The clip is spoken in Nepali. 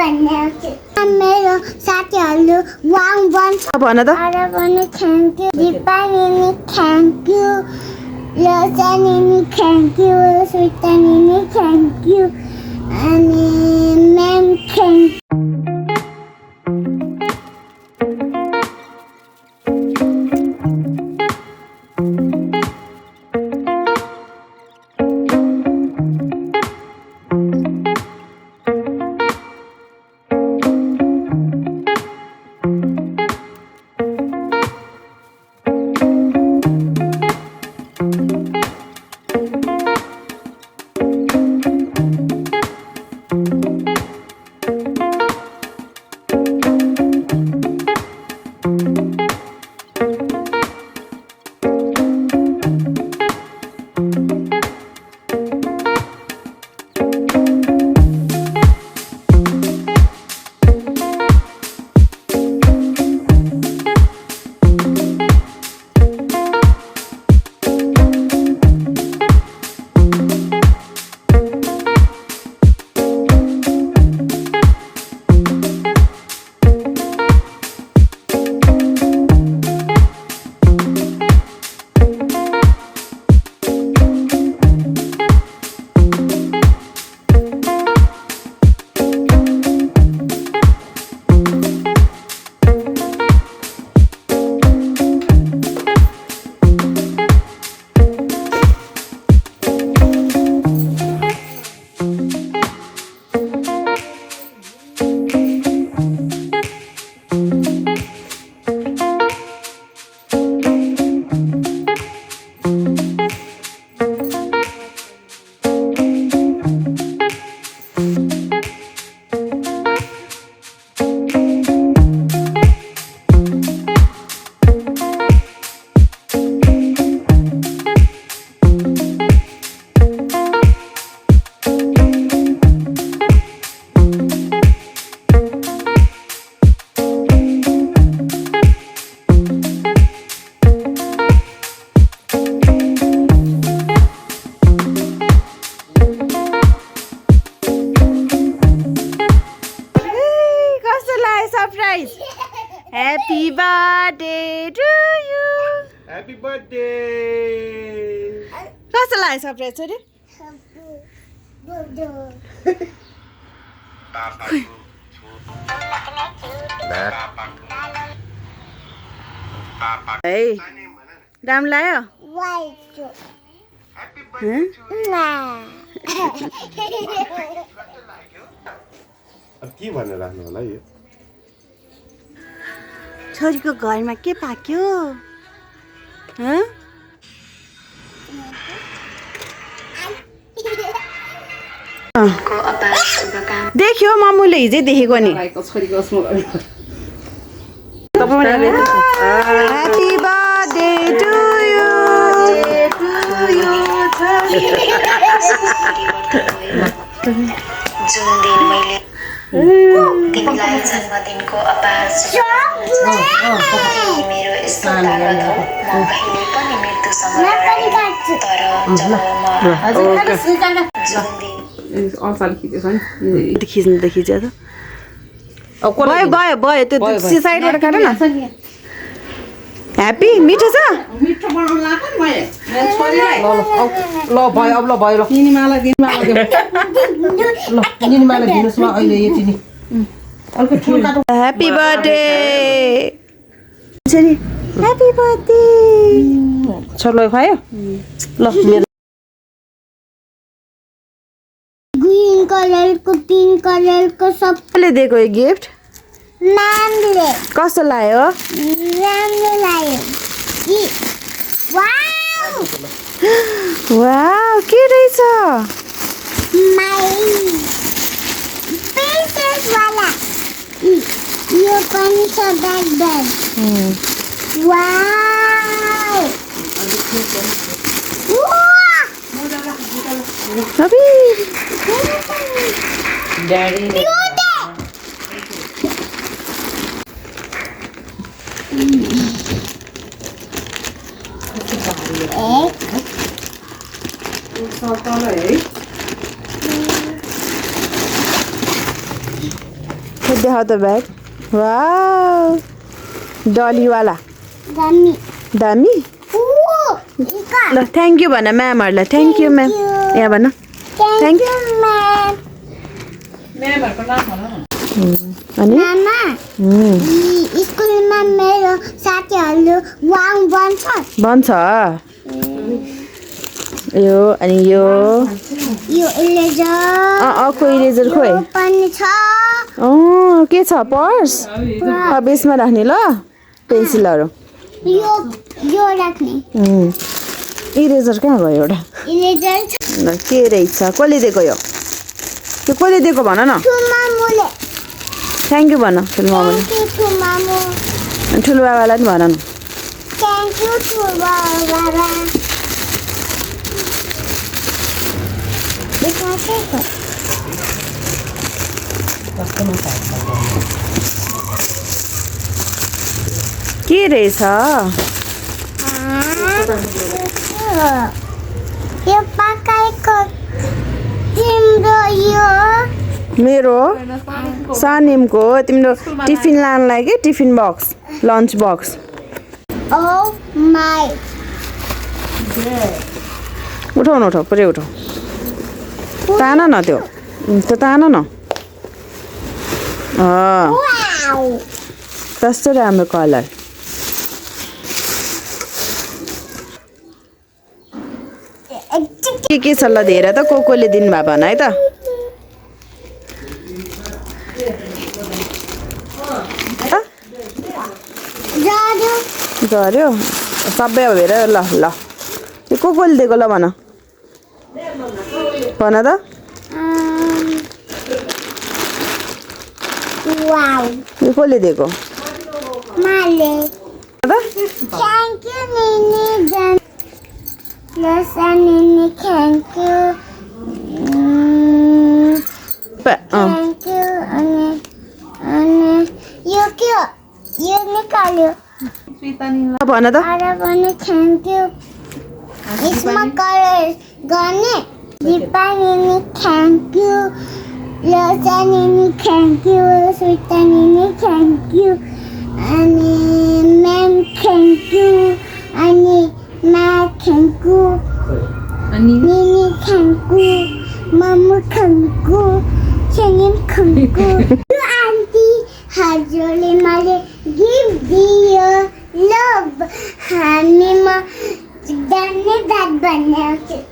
मेरो साथीहरु भन त थ्यांक यू दिपानी थ्यांक यू लसानी थ्यांक यू सुतानी थ्यांक यू अनि ma'am thank Happy birthday to you. Happy birthday. कस्तो लाग्यो सरप्राइज छोरी? है राम्रो लाग्यो? अब के भनेर राख्नु होला यो? छोरीको घरमा के पाक्यो? देख्यो मामुले हिजै देखेको नि। Happy birthday to you. जुन दिन मैले तिमीलाई जन्मदिनको अपार मेरो यस्तो तागत हो म कहिले पनि मृत्युसँग लड्दिनँ तर जब म खिच्छ त भयो भयो भयो त्यो साइडबाट काट न ह्याप्पी मिठो छ मिठो बनाउन लाग्यो नि मैले छोरीलाई ल भयो अब ल भयो ल निनीमालाई दिनुस् ल अहिले यति नि अलको ठुलो काटो ह्याप्ी बर्थडे छोरी ह्याप्ी बर्थडे छोरीलाई खायो ल मेरो ग्रीन कलरको पिङ्क कलरको सबैले दिएको यो गिफ्ट नामले कस्तो लाग्यो राम्रो लाग्यो वाउ के रहेछ माई प्रिन्सेस वाला यो पनि छ ब्याग ब्याग वाउ अबी ड्याडी देखाऊ त ब्याग वाउ डलीवाला दामी दामी इका ल थ्याङ्क यू भन म्यामहरूलाई थ्याङ्क यू म्याम यहाँ भन थ्याङ्क यू म्याम म्यामहरूको नाम भन न अनि मामा स्कुलमा मेरो साथीहरूले वाङ भन्छ भन्छ यो अनि यो यो इरेजर को इरेजर खोइ पनि छ के छ पर्स अब यसमा राख्ने ल पेन्सिलहरू यो राख्ने इरेजर कहाँ गयो एउटा इरेजर छ ल के रहेछ कसले दिएको यो त्यो कसले दिएको भन न ठुमामुले थ्याङ्क यू भन ठुलो मामाले थ्याङ्क यू ठुमामु अनि ठुलो बाबालाई पनि भन न थ्याङ्क यू ठुलो बाबा यसमा के छ के रहेछ यो पकाएको तिम्रो यो मेरो सानिमको तिम्रो टिफिन लानलाई के टिफिन बक्स लन्च बक्स ओ माई उठाउ न उठाउ पुरै उठाउ तान न त्यो तान न वाउ कस्तो राम्रो कलर के छ ल धेरै त कोले दिनुभयो भन है त गऱ्यो सबै अब हेर ल ल यो कोले दिएको ल भन भन त वाउ यो कसले दिएको माले त थ्याङ्क यू निनी जान लसा निनी थ्याङ्क यू थ्याङ्क यू अनि यो के हो यो निकाल्यो भन त अरे भने थ्याङ्क यू यसमा कलर गर्ने दिपा निनी थ्याङ्क यू लसा निनी थ्याङ्क यू सुता निनी थ्याङ्क यू अनि म्याम थ्याङ्क यू अनि मा थ्याङ्क यू अनि निनी थ्याङ्क यू मम्मु थ्याङ्क यू सनिम थ्याङ्क यू आन्टी हजुरले मलाई गिफ्ट दियो लभ हामीमा धन्यवाद भन्नु